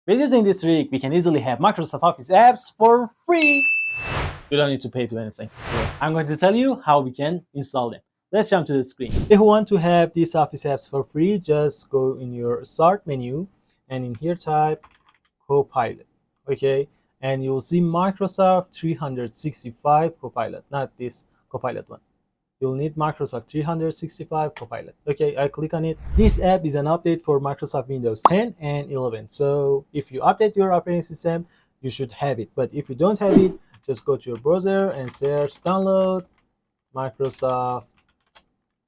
With using this trick, we can easily have Microsoft Office apps for free. You don't need to pay to anything. I'm going to tell you how we can install them. Let's jump to the screen. If you want to have these Office apps for free, just go in your Start menu and in here type Copilot. Okay, and you'll see Microsoft 365 Copilot, not this Copilot one. You'll need Microsoft 365 Copilot. Okay, I click on it. This app is an update for Microsoft Windows 10 and 11. So if you update your operating system, you should have it. But if you don't have it, just go to your browser and search download Microsoft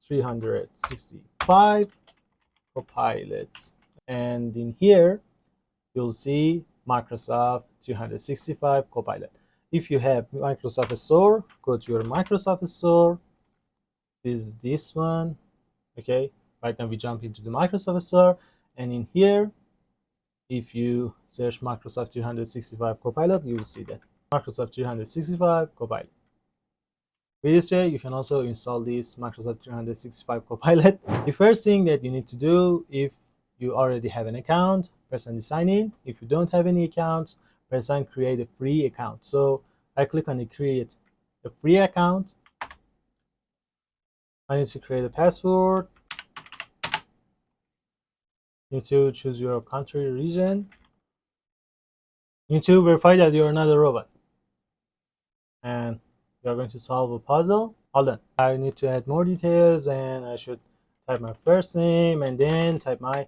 365 Copilot. And in here, you'll see Microsoft 365 Copilot. If you have Microsoft Store, go to your Microsoft Store. This is this one. Okay, right now we jump into the Microsoft Store, and in here, if you search Microsoft 365 Copilot, you will see that Microsoft 365 Copilot. With this way, you can also install this Microsoft 365 Copilot. The first thing that you need to do, if you already have an account, press on the sign in. If you don't have any accounts, press on create a free account. So I click on the create a free account. I need to create a password. You need to choose your country, region. You need to verify that you're not a robot. And you're going to solve a puzzle. Hold on. I need to add more details, and I should type my first name and then type my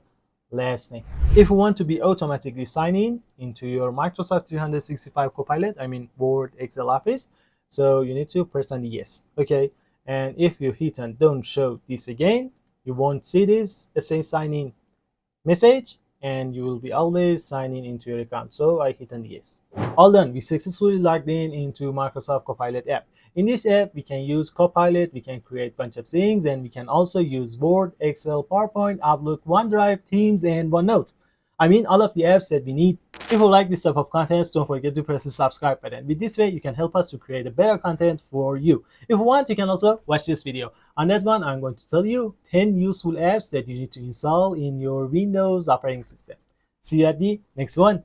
last name. If you want to be automatically sign in into your Microsoft 365 Copilot, I mean Word, Excel, Office, so you need to press on the yes. Okay. And if you hit on don't show this again, you won't see this say sign in message, and you will be always signing into your account. So I hit on yes. All done. We successfully logged in into Microsoft Copilot app. In this app, we can use Copilot, we can create a bunch of things, and we can also use Word, Excel, PowerPoint, Outlook, OneDrive, Teams, and OneNote. I mean, all of the apps that we need. If you like this type of content, don't forget to press the subscribe button. With this way, you can help us to create a better content for you. If you want, you can also watch this video. On that one, I'm going to tell you 10 useful apps that you need to install in your Windows operating system. See you at the next one.